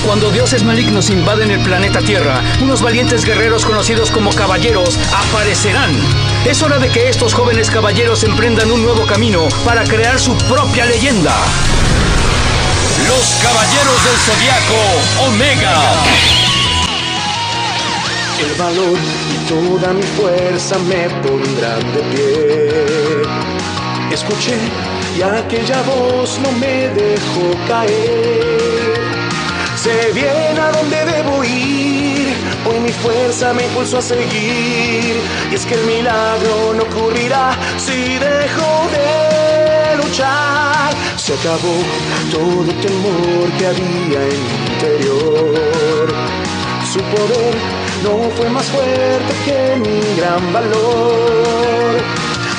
Cuando dioses malignos invaden el planeta Tierra, unos valientes guerreros conocidos como caballeros aparecerán. Es hora de que estos jóvenes caballeros emprendan un nuevo camino para crear su propia leyenda. Los Caballeros del Zodiaco Omega. El valor y toda mi fuerza me pondrán de pie. Escuché y aquella voz no me dejó caer. Sé bien a dónde debo ir, hoy mi fuerza me impulsó a seguir. Y es que el milagro no ocurrirá si dejo de luchar. Se acabó todo temor que había en mi interior. Su poder no fue más fuerte que mi gran valor.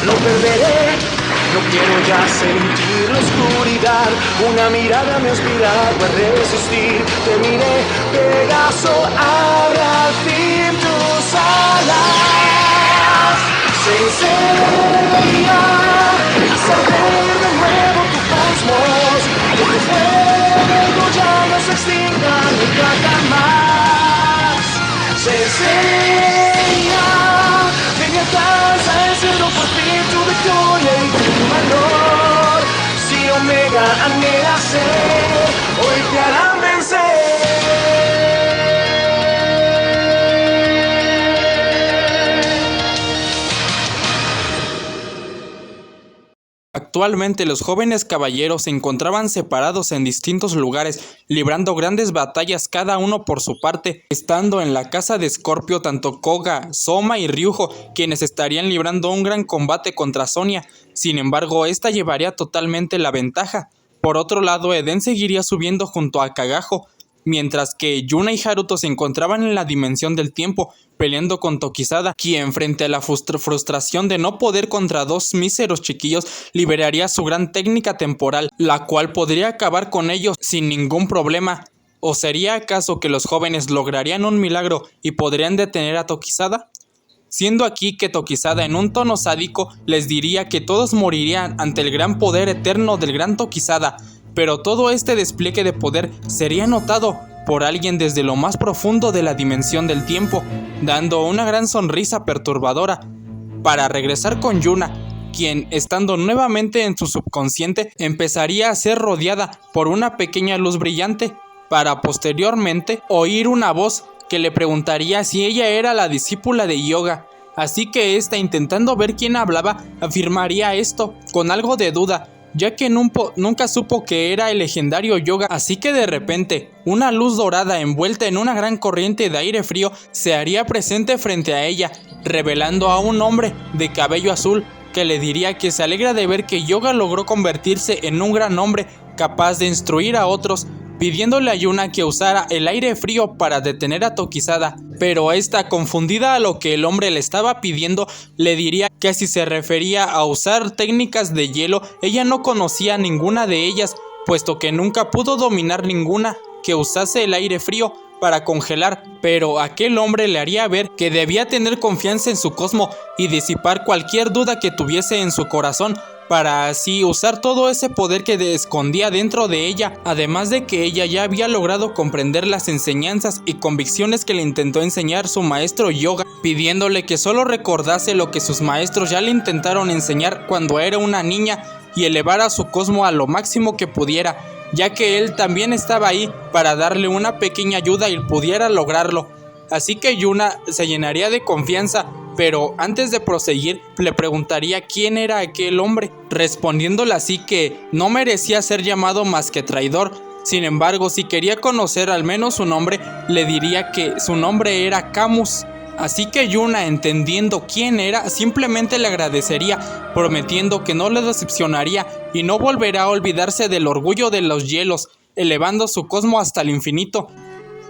No perderé. No quiero ya sentir la oscuridad, una mirada me ha inspirado a resistir. Te miré, Pegaso, abre al fin tus alas. Se incendia y se arde de nuevo tu cosmos. Que tu fuego ya no se extinga nunca jamás. Se enseña de mi alcanza el cielo, por fin tu victoria y tu valor. Si Omega anhela ser, hoy te harán vencer. Actualmente los jóvenes caballeros se encontraban separados en distintos lugares, librando grandes batallas cada uno por su parte, estando en la casa de Scorpio tanto Koga, Soma y Ryujo, quienes estarían librando un gran combate contra Sonia. Sin embargo, esta llevaría totalmente la ventaja. Por otro lado, Eden seguiría subiendo junto a Kagajo, mientras que Yuna y Haruto se encontraban en la dimensión del tiempo, peleando con Tokizada, quien frente a la frustración de no poder contra dos míseros chiquillos, liberaría su gran técnica temporal, la cual podría acabar con ellos sin ningún problema. ¿O sería acaso que los jóvenes lograrían un milagro y podrían detener a Tokizada? Siendo aquí que Tokizada en un tono sádico les diría que todos morirían ante el gran poder eterno del gran Tokizada, pero todo este despliegue de poder sería notado por alguien desde lo más profundo de la dimensión del tiempo, dando una gran sonrisa perturbadora, para regresar con Yuna, quien, estando nuevamente en su subconsciente, empezaría a ser rodeada por una pequeña luz brillante, para posteriormente oír una voz que le preguntaría si ella era la discípula de Yoga. Así que ésta, intentando ver quién hablaba, afirmaría esto con algo de duda, ya que nunca supo que era el legendario Yoga. Así que de repente, una luz dorada envuelta en una gran corriente de aire frío se haría presente frente a ella, revelando a un hombre de cabello azul, que le diría que se alegra de ver que Yoga logró convertirse en un gran hombre capaz de instruir a otros, pidiéndole a Yuna que usara el aire frío para detener a Tokizada, pero esta, confundida a lo que el hombre le estaba pidiendo, le diría que si se refería a usar técnicas de hielo, ella no conocía ninguna de ellas, puesto que nunca pudo dominar ninguna que usase el aire frío para congelar, pero aquel hombre le haría ver que debía tener confianza en su cosmo y disipar cualquier duda que tuviese en su corazón, para así usar todo ese poder que escondía dentro de ella, además de que ella ya había logrado comprender las enseñanzas y convicciones que le intentó enseñar su maestro Yoga, pidiéndole que solo recordase lo que sus maestros ya le intentaron enseñar cuando era una niña y elevara su cosmo a lo máximo que pudiera, ya que él también estaba ahí para darle una pequeña ayuda y pudiera lograrlo. Así que Yuna se llenaría de confianza, pero antes de proseguir le preguntaría quién era aquel hombre, respondiéndole así que no merecía ser llamado más que traidor. Sin embargo, si quería conocer al menos su nombre, le diría que su nombre era Camus. Así que Yuna, entendiendo quién era, simplemente le agradecería, prometiendo que no le decepcionaría y no volverá a olvidarse del orgullo de los hielos, elevando su cosmo hasta el infinito.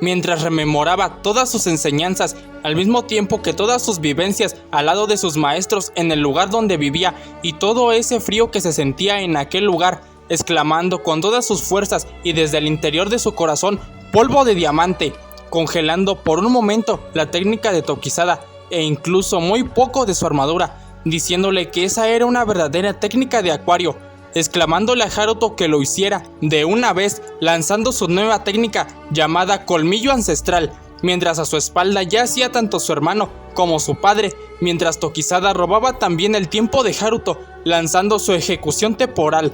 Mientras rememoraba todas sus enseñanzas, al mismo tiempo que todas sus vivencias al lado de sus maestros en el lugar donde vivía y todo ese frío que se sentía en aquel lugar, exclamando con todas sus fuerzas y desde el interior de su corazón, polvo de diamante, congelando por un momento la técnica de Tokizada e incluso muy poco de su armadura, diciéndole que esa era una verdadera técnica de acuario, exclamándole a Haruto que lo hiciera de una vez, lanzando su nueva técnica llamada Colmillo Ancestral, mientras a su espalda yacía tanto su hermano como su padre, mientras Tokizada robaba también el tiempo de Haruto, lanzando su ejecución temporal,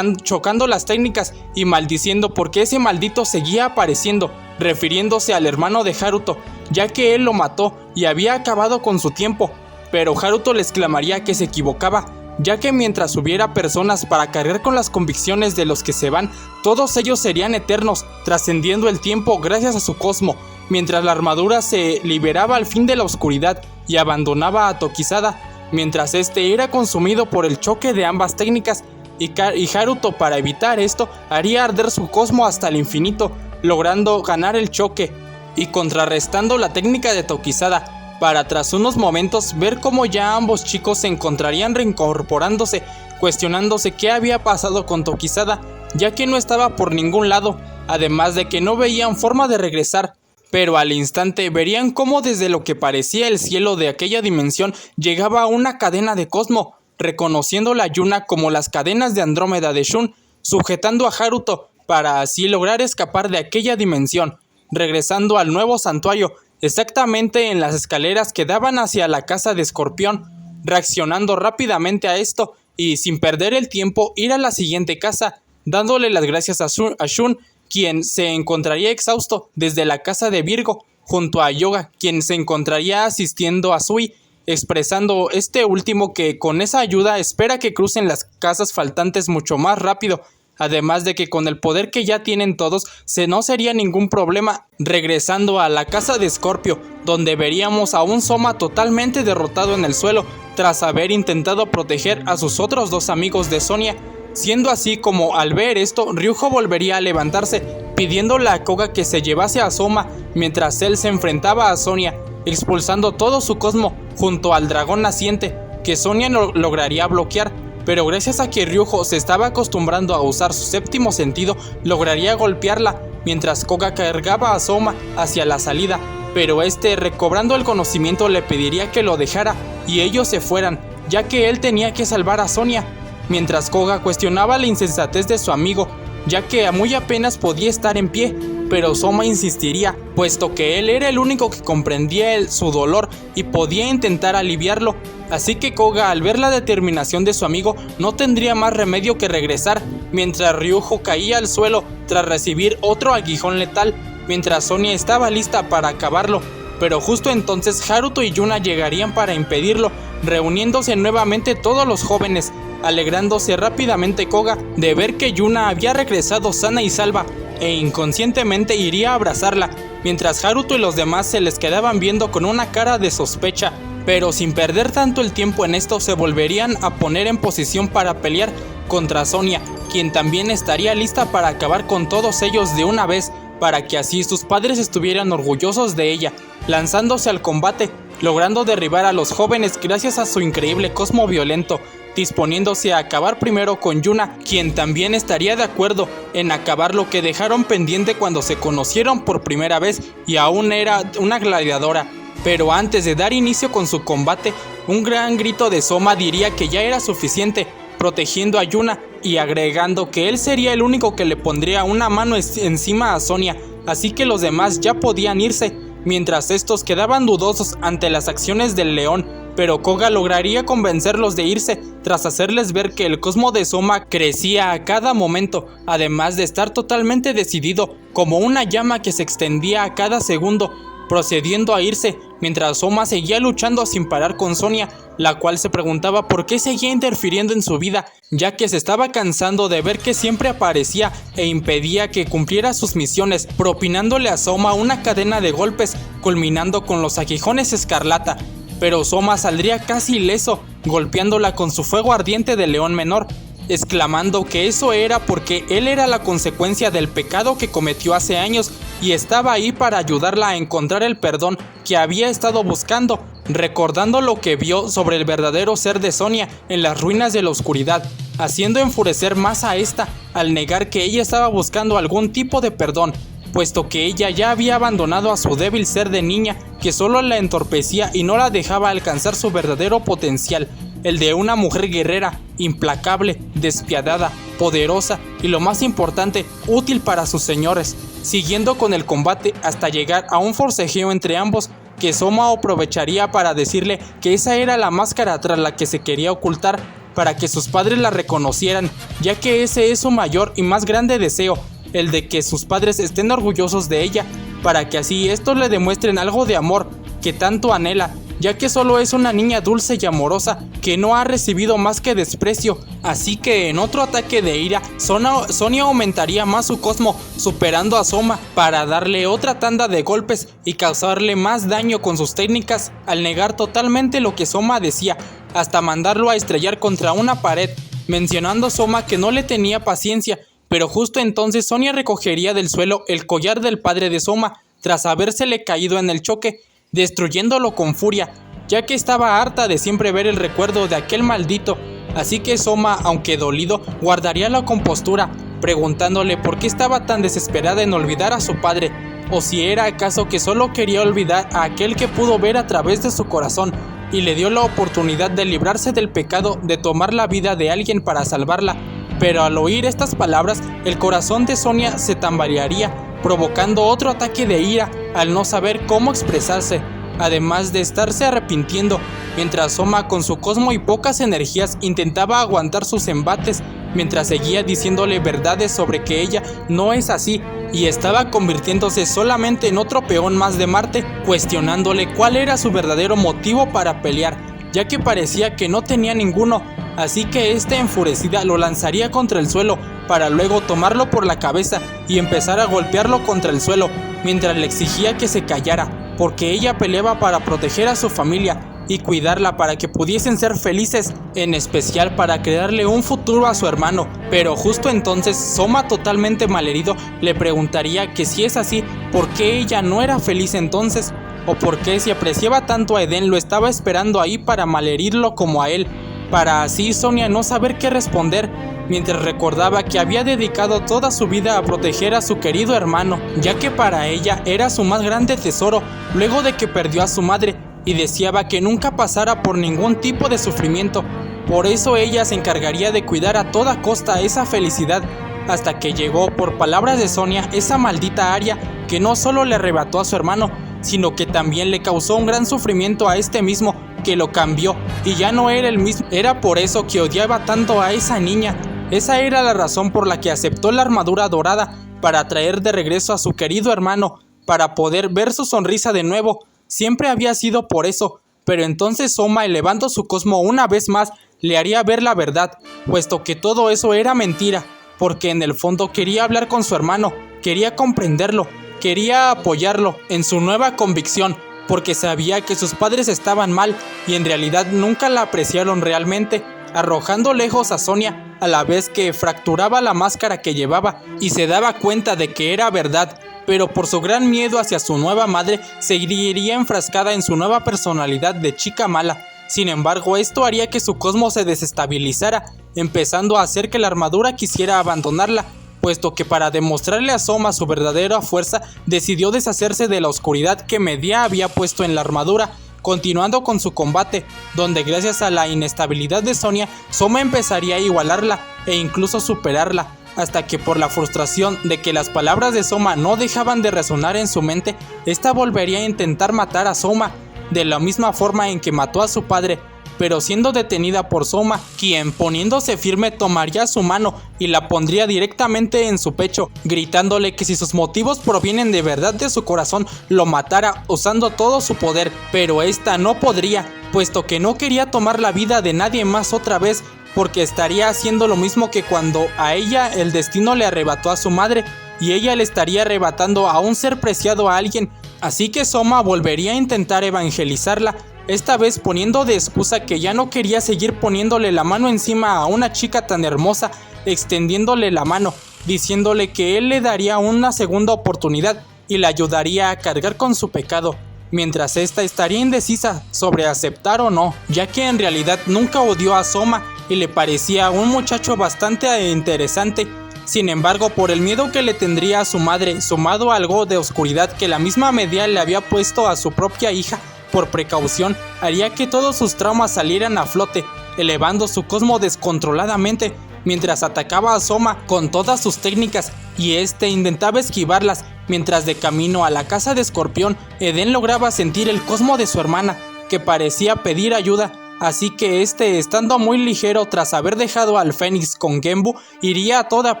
chocando las técnicas y maldiciendo porque ese maldito seguía apareciendo, refiriéndose al hermano de Haruto, ya que él lo mató y había acabado con su tiempo. Pero Haruto le exclamaría que se equivocaba, ya que mientras hubiera personas para cargar con las convicciones de los que se van, todos ellos serían eternos, trascendiendo el tiempo gracias a su cosmo, mientras la armadura se liberaba al fin de la oscuridad y abandonaba a Tokizada, mientras este era consumido por el choque de ambas técnicas, y Haruto, para evitar esto, haría arder su cosmo hasta el infinito, logrando ganar el choque y contrarrestando la técnica de Tokizada, para tras unos momentos ver cómo ya ambos chicos se encontrarían reincorporándose, cuestionándose qué había pasado con Tokizada, ya que no estaba por ningún lado, además de que no veían forma de regresar. Pero al instante verían cómo desde lo que parecía el cielo de aquella dimensión llegaba una cadena de cosmo, reconociendo la Yuna como las cadenas de Andrómeda de Shun, sujetando a Haruto para así lograr escapar de aquella dimensión, regresando al nuevo santuario, exactamente en las escaleras que daban hacia la casa de Escorpión, reaccionando rápidamente a esto y sin perder el tiempo ir a la siguiente casa, dándole las gracias a Shun, quien se encontraría exhausto desde la casa de Virgo, junto a Yoga, quien se encontraría asistiendo a Sui, expresando este último que con esa ayuda espera que crucen las casas faltantes mucho más rápido, además de que con el poder que ya tienen todos no sería ningún problema, regresando a la casa de Scorpio, donde veríamos a un Soma totalmente derrotado en el suelo, tras haber intentado proteger a sus otros dos amigos de Sonia, siendo así como al ver esto, Ryuho volvería a levantarse, pidiéndole a Koga que se llevase a Soma, mientras él se enfrentaba a Sonia, expulsando todo su cosmo junto al dragón naciente, que Sonia no lograría bloquear, pero gracias a que Ryuho se estaba acostumbrando a usar su séptimo sentido, lograría golpearla, mientras Koga cargaba a Soma hacia la salida, pero recobrando el conocimiento le pediría que lo dejara y ellos se fueran, ya que él tenía que salvar a Sonia, mientras Koga cuestionaba la insensatez de su amigo, ya que muy apenas podía estar en pie, pero Soma insistiría, puesto que él era el único que comprendía su dolor y podía intentar aliviarlo, así que Koga, al ver la determinación de su amigo, no tendría más remedio que regresar, mientras Ryuho caía al suelo tras recibir otro aguijón letal, mientras Sonia estaba lista para acabarlo, pero justo entonces Haruto y Yuna llegarían para impedirlo, reuniéndose nuevamente todos los jóvenes, alegrándose rápidamente Koga de ver que Yuna había regresado sana y salva, e inconscientemente iría a abrazarla, mientras Haruto y los demás se les quedaban viendo con una cara de sospecha, pero sin perder tanto el tiempo en esto se volverían a poner en posición para pelear contra Sonia, quien también estaría lista para acabar con todos ellos de una vez, para que así sus padres estuvieran orgullosos de ella, lanzándose al combate, logrando derribar a los jóvenes gracias a su increíble cosmo violento, disponiéndose a acabar primero con Yuna, quien también estaría de acuerdo en acabar lo que dejaron pendiente cuando se conocieron por primera vez y aún era una gladiadora. Pero antes de dar inicio con su combate, un gran grito de Soma diría que ya era suficiente, protegiendo a Yuna y agregando que él sería el único que le pondría una mano encima a Sonia, así que los demás ya podían irse, mientras estos quedaban dudosos ante las acciones del león, pero Koga lograría convencerlos de irse tras hacerles ver que el cosmo de Soma crecía a cada momento, además de estar totalmente decidido, como una llama que se extendía a cada segundo, procediendo a irse, mientras Soma seguía luchando sin parar con Sonia, la cual se preguntaba por qué seguía interfiriendo en su vida, ya que se estaba cansando de ver que siempre aparecía e impedía que cumpliera sus misiones, propinándole a Soma una cadena de golpes, culminando con los aguijones escarlata. Pero Soma saldría casi ileso, golpeándola con su fuego ardiente de león menor, exclamando que eso era porque él era la consecuencia del pecado que cometió hace años y estaba ahí para ayudarla a encontrar el perdón que había estado buscando, recordando lo que vio sobre el verdadero ser de Sonia en las ruinas de la oscuridad, haciendo enfurecer más a esta al negar que ella estaba buscando algún tipo de perdón, puesto que ella ya había abandonado a su débil ser de niña que solo la entorpecía y no la dejaba alcanzar su verdadero potencial, el de una mujer guerrera, implacable, despiadada, poderosa y lo más importante, útil para sus señores, siguiendo con el combate hasta llegar a un forcejeo entre ambos que Soma aprovecharía para decirle que esa era la máscara tras la que se quería ocultar para que sus padres la reconocieran, ya que ese es su mayor y más grande deseo, el de que sus padres estén orgullosos de ella, para que así estos le demuestren algo de amor que tanto anhela, ya que solo es una niña dulce y amorosa que no ha recibido más que desprecio. Así que en otro ataque de ira, Sonia aumentaría más su cosmo, superando a Soma para darle otra tanda de golpes y causarle más daño con sus técnicas al negar totalmente lo que Soma decía, hasta mandarlo a estrellar contra una pared, mencionando Soma que no le tenía paciencia. Pero justo entonces Sonia recogería del suelo el collar del padre de Soma tras habérsele caído en el choque, destruyéndolo con furia, ya que estaba harta de siempre ver el recuerdo de aquel maldito. Así que Soma, aunque dolido, guardaría la compostura, preguntándole por qué estaba tan desesperada en olvidar a su padre, o si era acaso que solo quería olvidar a aquel que pudo ver a través de su corazón y le dio la oportunidad de librarse del pecado de tomar la vida de alguien para salvarla. Pero al oír estas palabras, el corazón de Sonia se tambalearía, provocando otro ataque de ira al no saber cómo expresarse, además de estarse arrepintiendo, mientras Soma con su cosmo y pocas energías intentaba aguantar sus embates, mientras seguía diciéndole verdades sobre que ella no es así y estaba convirtiéndose solamente en otro peón más de Marte, cuestionándole cuál era su verdadero motivo para pelear, ya que parecía que no tenía ninguno. Así que enfurecida lo lanzaría contra el suelo para luego tomarlo por la cabeza y empezar a golpearlo contra el suelo mientras le exigía que se callara, porque ella peleaba para proteger a su familia y cuidarla para que pudiesen ser felices, en especial para crearle un futuro a su hermano. Pero justo entonces Soma, totalmente malherido, le preguntaría que si es así, ¿por qué ella no era feliz entonces? ¿O por qué, si apreciaba tanto a Eden, lo estaba esperando ahí para malherirlo como a él? Para así Sonia no saber qué responder, mientras recordaba que había dedicado toda su vida a proteger a su querido hermano, ya que para ella era su más grande tesoro luego de que perdió a su madre, y deseaba que nunca pasara por ningún tipo de sufrimiento. Por eso ella se encargaría de cuidar a toda costa esa felicidad, hasta que llegó, por palabras de Sonia, esa maldita Aria que no solo le arrebató a su hermano, sino que también le causó un gran sufrimiento a este mismo, que lo cambió y ya no era el mismo. Era por eso que odiaba tanto a esa niña. Esa era la razón por la que aceptó la armadura dorada, para traer de regreso a su querido hermano, para poder ver su sonrisa de nuevo. Siempre había sido por eso, pero entonces Soma, elevando su cosmo una vez más, le haría ver la verdad, puesto que todo eso era mentira, porque en el fondo quería hablar con su hermano, quería comprenderlo, quería apoyarlo en su nueva convicción, porque sabía que sus padres estaban mal y en realidad nunca la apreciaron realmente, arrojando lejos a Sonia a la vez que fracturaba la máscara que llevaba y se daba cuenta de que era verdad, pero por su gran miedo hacia su nueva madre seguiría enfrascada en su nueva personalidad de chica mala. Sin embargo, esto haría que su cosmos se desestabilizara, empezando a hacer que la armadura quisiera abandonarla, puesto que para demostrarle a Soma su verdadera fuerza, decidió deshacerse de la oscuridad que Medea había puesto en la armadura, continuando con su combate, donde gracias a la inestabilidad de Sonia, Soma empezaría a igualarla e incluso superarla, hasta que por la frustración de que las palabras de Soma no dejaban de resonar en su mente, esta volvería a intentar matar a Soma, de la misma forma en que mató a su padre, pero siendo detenida por Soma, quien poniéndose firme tomaría su mano y la pondría directamente en su pecho, gritándole que si sus motivos provienen de verdad de su corazón, lo matara usando todo su poder, pero esta no podría, puesto que no quería tomar la vida de nadie más otra vez, porque estaría haciendo lo mismo que cuando a ella el destino le arrebató a su madre, y ella le estaría arrebatando a un ser preciado a alguien. Así que Soma volvería a intentar evangelizarla, esta vez poniendo de excusa que ya no quería seguir poniéndole la mano encima a una chica tan hermosa, extendiéndole la mano, diciéndole que él le daría una segunda oportunidad y la ayudaría a cargar con su pecado, mientras esta estaría indecisa sobre aceptar o no, ya que en realidad nunca odió a Soma y le parecía un muchacho bastante interesante. Sin embargo, por el miedo que le tendría a su madre, sumado a algo de oscuridad que la misma Medea le había puesto a su propia hija, por precaución, haría que todos sus traumas salieran a flote, elevando su cosmo descontroladamente mientras atacaba a Soma con todas sus técnicas y este intentaba esquivarlas, mientras de camino a la casa de Escorpión, Eden lograba sentir el cosmo de su hermana, que parecía pedir ayuda, así que estando muy ligero tras haber dejado al Fénix con Genbu, iría a toda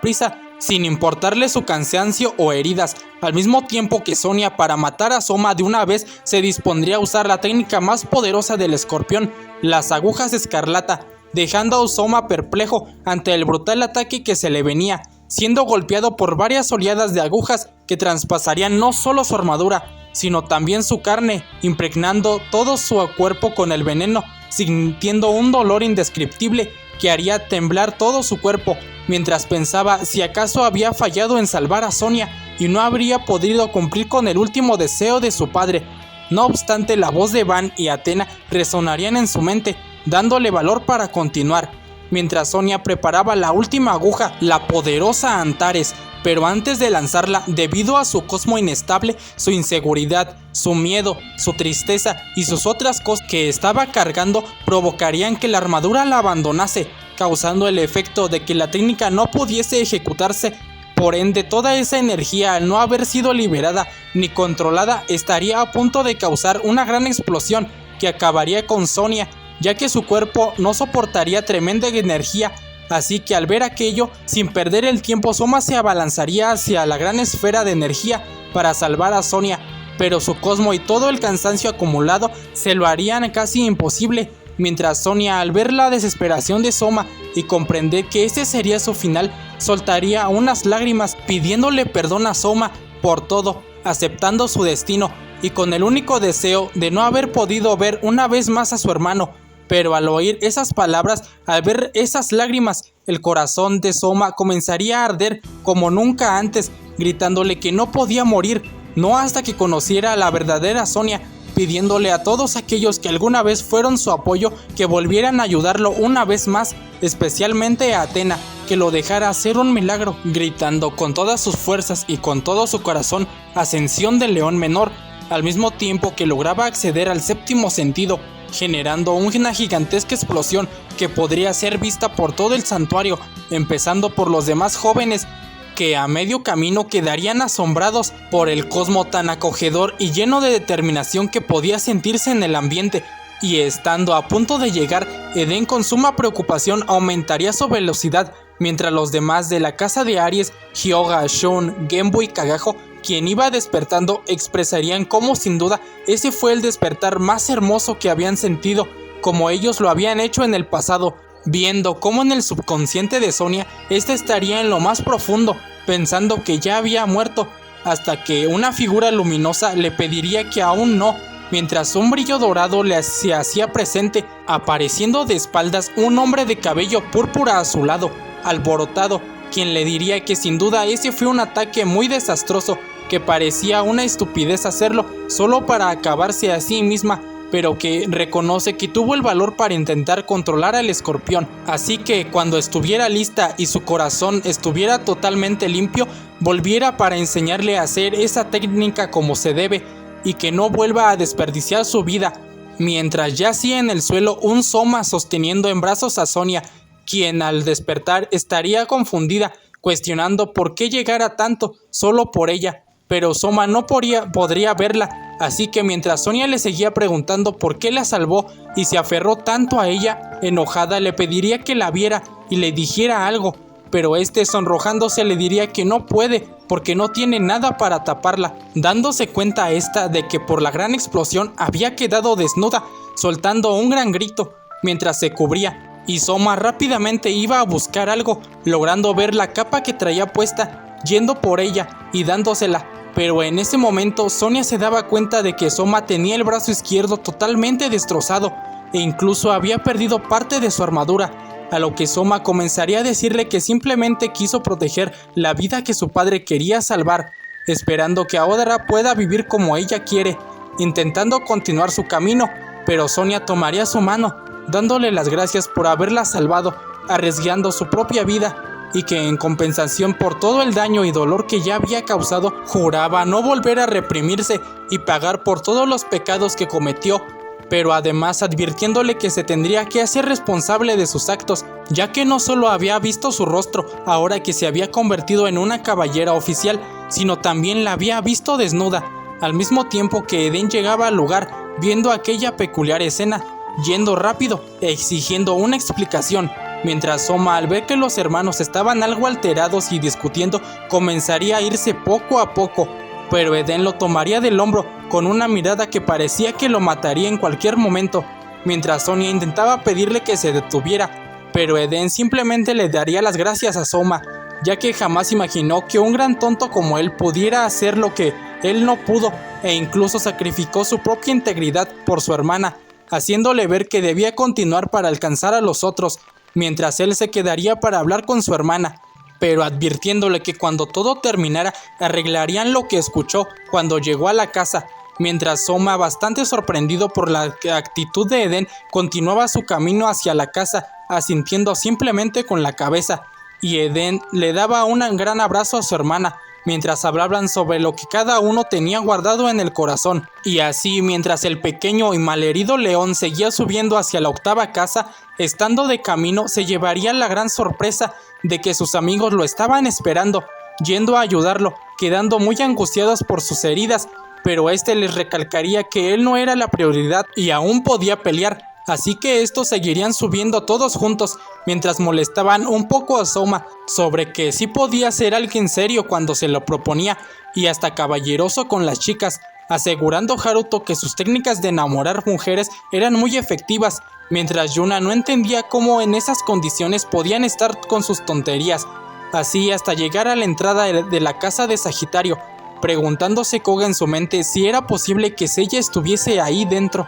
prisa, sin importarle su cansancio o heridas, al mismo tiempo que Sonia, para matar a Soma de una vez, se dispondría a usar la técnica más poderosa del Escorpión, las agujas escarlata, dejando a Soma perplejo ante el brutal ataque que se le venía, siendo golpeado por varias oleadas de agujas que traspasarían no solo su armadura, sino también su carne, impregnando todo su cuerpo con el veneno, sintiendo un dolor indescriptible que haría temblar todo su cuerpo, mientras pensaba si acaso había fallado en salvar a Sonia y no habría podido cumplir con el último deseo de su padre. No obstante, la voz de Van y Athena resonarían en su mente, dándole valor para continuar, mientras Sonia preparaba la última aguja, la poderosa Antares, pero antes de lanzarla, debido a su cosmo inestable, su inseguridad, su miedo, su tristeza y sus otras cosas que estaba cargando provocarían que la armadura la abandonase, causando el efecto de que la técnica no pudiese ejecutarse. Por ende, toda esa energía, al no haber sido liberada ni controlada, estaría a punto de causar una gran explosión que acabaría con Sonia, ya que su cuerpo no soportaría tremenda energía. Así que al ver aquello, sin perder el tiempo, Soma se abalanzaría hacia la gran esfera de energía para salvar a Sonia, pero su cosmo y todo el cansancio acumulado se lo harían casi imposible, mientras Sonia, al ver la desesperación de Soma y comprender que ese sería su final, soltaría unas lágrimas pidiéndole perdón a Soma por todo, aceptando su destino y con el único deseo de no haber podido ver una vez más a su hermano. Pero al oír esas palabras, al ver esas lágrimas, el corazón de Soma comenzaría a arder como nunca antes, gritándole que no podía morir, no hasta que conociera a la verdadera Sonia, pidiéndole a todos aquellos que alguna vez fueron su apoyo que volvieran a ayudarlo una vez más, especialmente a Athena, que lo dejara hacer un milagro, gritando con todas sus fuerzas y con todo su corazón Ascensión del León Menor, al mismo tiempo que lograba acceder al séptimo sentido, generando una gigantesca explosión que podría ser vista por todo el santuario, empezando por los demás jóvenes, que a medio camino quedarían asombrados por el cosmo tan acogedor y lleno de determinación que podía sentirse en el ambiente, y estando a punto de llegar, Eden con suma preocupación aumentaría su velocidad, mientras los demás de la casa de Aries, Hyuga, Shun, Genbu y Kagajo, quien iba despertando, expresarían cómo sin duda ese fue el despertar más hermoso que habían sentido, como ellos lo habían hecho en el pasado, viendo cómo en el subconsciente de Sonia estaría en lo más profundo, pensando que ya había muerto, hasta que una figura luminosa le pediría que aún no, mientras un brillo dorado se hacía presente, apareciendo de espaldas un hombre de cabello púrpura a su lado, alborotado, quien le diría que sin duda ese fue un ataque muy desastroso, que parecía una estupidez hacerlo solo para acabarse a sí misma, pero que reconoce que tuvo el valor para intentar controlar al escorpión, así que cuando estuviera lista y su corazón estuviera totalmente limpio, volviera para enseñarle a hacer esa técnica como se debe y que no vuelva a desperdiciar su vida, mientras yacía en el suelo un Soma sosteniendo en brazos a Sonia, quien al despertar estaría confundida, cuestionando por qué llegara tanto solo por ella, pero Soma no podría verla, así que mientras Sonia le seguía preguntando por qué la salvó y se aferró tanto a ella, enojada le pediría que la viera y le dijera algo, pero sonrojándose le diría que no puede porque no tiene nada para taparla, dándose cuenta de que por la gran explosión había quedado desnuda, soltando un gran grito mientras se cubría, y Soma rápidamente iba a buscar algo, logrando ver la capa que traía puesta, yendo por ella y dándosela, pero en ese momento Sonia se daba cuenta de que Soma tenía el brazo izquierdo totalmente destrozado e incluso había perdido parte de su armadura, a lo que Soma comenzaría a decirle que simplemente quiso proteger la vida que su padre quería salvar, esperando que ahora pueda vivir como ella quiere, intentando continuar su camino, pero Sonia tomaría su mano, dándole las gracias por haberla salvado, arriesgando su propia vida, y que en compensación por todo el daño y dolor que ya había causado, juraba no volver a reprimirse y pagar por todos los pecados que cometió, pero además advirtiéndole que se tendría que hacer responsable de sus actos, ya que no solo había visto su rostro ahora que se había convertido en una caballera oficial, sino también la había visto desnuda. Al mismo tiempo que Eden llegaba al lugar, viendo aquella peculiar escena, yendo rápido e exigiendo una explicación, mientras Soma, al ver que los hermanos estaban algo alterados y discutiendo, comenzaría a irse poco a poco, pero Eden lo tomaría del hombro con una mirada que parecía que lo mataría en cualquier momento, mientras Sonia intentaba pedirle que se detuviera, pero Eden simplemente le daría las gracias a Soma, ya que jamás imaginó que un gran tonto como él pudiera hacer lo que él no pudo, e incluso sacrificó su propia integridad por su hermana, haciéndole ver que debía continuar para alcanzar a los otros, mientras él se quedaría para hablar con su hermana, pero advirtiéndole que cuando todo terminara arreglarían lo que escuchó cuando llegó a la casa, mientras Soma, bastante sorprendido por la actitud de Eden, continuaba su camino hacia la casa, asintiendo simplemente con la cabeza, y Eden le daba un gran abrazo a su hermana, mientras hablaban sobre lo que cada uno tenía guardado en el corazón. Y así, mientras el pequeño y malherido león seguía subiendo hacia la octava casa, estando de camino se llevaría la gran sorpresa de que sus amigos lo estaban esperando, yendo a ayudarlo, quedando muy angustiados por sus heridas, pero este les recalcaría que él no era la prioridad y aún podía pelear, así que estos seguirían subiendo todos juntos, mientras molestaban un poco a Soma sobre que sí podía ser alguien serio cuando se lo proponía y hasta caballeroso con las chicas, asegurando Haruto que sus técnicas de enamorar mujeres eran muy efectivas, mientras Yuna no entendía cómo en esas condiciones podían estar con sus tonterías, así hasta llegar a la entrada de la casa de Sagitario, preguntándose Koga en su mente si era posible que Seiya estuviese ahí dentro.